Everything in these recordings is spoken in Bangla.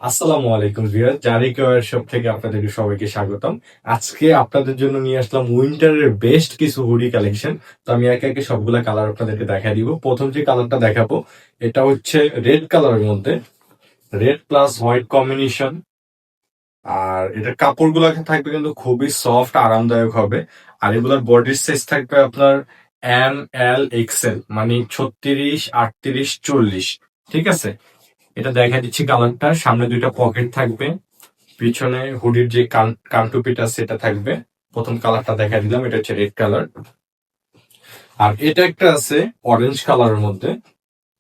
আসসালামু আলাইকুম ভিউয়ার, জারিকেয়ার শপ থেকে আপনাদেরকে সবাইকে স্বাগতম। আজকে আপনাদের জন্য নিয়ে আসলাম উইন্টারের বেস্ট কিছু হুডি কালেকশন। তো আমি একে একে সবগুলা কালার আপনাদেরকে দেখা দিব। প্রথম যে কালারটা দেখাবো এটা হচ্ছে রেড কালারের মধ্যে, রেড প্লাস হোয়াইট কম্বিনেশন। আর এটার কাপড়গুলো থাকবে কিন্তু খুবই সফট, আরামদায়ক হবে। আর এগুলোর বডির সাইজ থাকবে আপনার ML XL, মানে 36, 38, 40। ঠিক আছে, এটা দেখা দিচ্ছি কালারটা। সামনে দুইটা পকেট থাকবে, পিছনে হুডির যে কানটুপিটা সেটা থাকবে। প্রথম কালারটা দেখা দিলাম, এটা হচ্ছে রেড কালার। আর এটা একটা আছে অরেঞ্জ কালারের মধ্যে।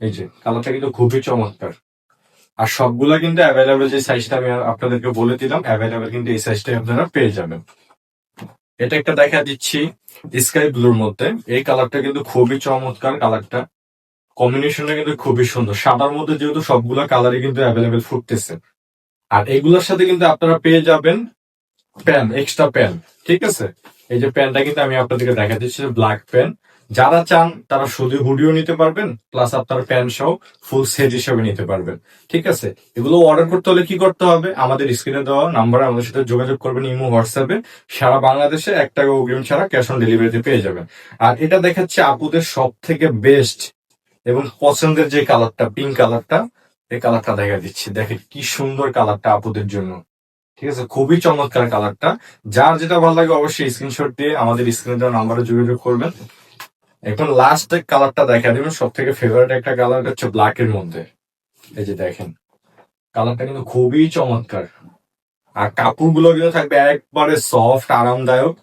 এই যে কালারটা কিন্তু খুবই চমৎকার। আর সবগুলা কিন্তু অ্যাভেলেবেল, যে সাইজটা আমি আপনাদেরকে বলে দিলাম অ্যাভেলেবেল, কিন্তু এই সাইজটাই আপনারা পেয়ে যাবেন। এটা একটা দেখা দিচ্ছি স্কাই ব্লুর মধ্যে। এই কালারটা কিন্তু খুবই চমৎকার, কালারটা কম্বিনেশনটা কিন্তু খুবই সুন্দর। সাদার মধ্যে যেহেতু সবগুলা কালারই কিন্তু অ্যাভেলেবেল ফুটতেছে। আর এগুলোর সাথে কিন্তু আপনারা পেয়ে যাবেন প্যান, এক্সট্রা প্যান। ঠিক আছে, এই যে প্যানটা কিন্তু আমি আপনাদেরকে দেখা দিচ্ছি, ব্ল্যাক প্যান। যারা চান তারা শুধু হুডিও নিতে পারবেন, প্লাস আপনার প্যান সহ ফুল সেট হিসেবে নিতে পারবেন। ঠিক আছে, এগুলো অর্ডার করতে হলে কি করতে হবে? আমাদের স্ক্রিনে দেওয়া নাম্বারে আমাদের সাথে যোগাযোগ করবেন, ইমো হোয়াটসঅ্যাপে। সারা বাংলাদেশে 1 টাকা অগ্রিম ছাড়া ক্যাশ অন ডেলিভারিতে পেয়ে যাবেন। আর এটা দেখাচ্ছে আপুদের সব থেকে বেস্ট এবং পছন্দের যে কালারটা, পিঙ্ক কালারটা। এই কালারটা দেখা দিচ্ছি, দেখেন কি সুন্দর কালারটা আপুদের জন্য। ঠিক আছে, খুবই চমৎকার কালারটা। যার যেটা ভালো লাগে অবশ্যই স্ক্রিনশট দিয়ে আমাদের স্ক্রিনে দেওয়া নাম্বারে যোগাযোগ করবেন। এখন লাস্ট কালারটা দেখা দেবেন, সব থেকে ফেভারিট একটা কালার হচ্ছে ব্ল্যাক এর মধ্যে। এই যে দেখেন, কালারটা কিন্তু খুবই চমৎকার। আর কাপড়গুলো কিন্তু থাকবে একবারে সফট, আরামদায়ক।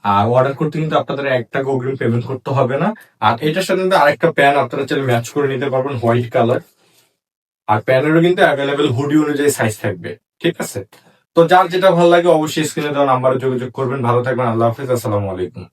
আর অর্ডার করতে কিন্তু আপনাদের 1 টাকা অগ্রিম পেমেন্ট করতে হবে না। আর এটার সাথে কিন্তু আরেকটা প্যান আপনারা চাইলে ম্যাচ করে নিতে পারবেন, হোয়াইট কালার। আর প্যানেরও কিন্তু অ্যাভেলেবেল হুডি অনুযায়ী সাইজ থাকবে। ঠিক আছে, তো যার যেটা ভালো লাগে অবশ্যই স্ক্রিনে দেওয়া নাম্বারে যোগাযোগ করবেন। ভালো থাকবেন, আল্লাহ হাফিজ, আসসালামু আলাইকুম।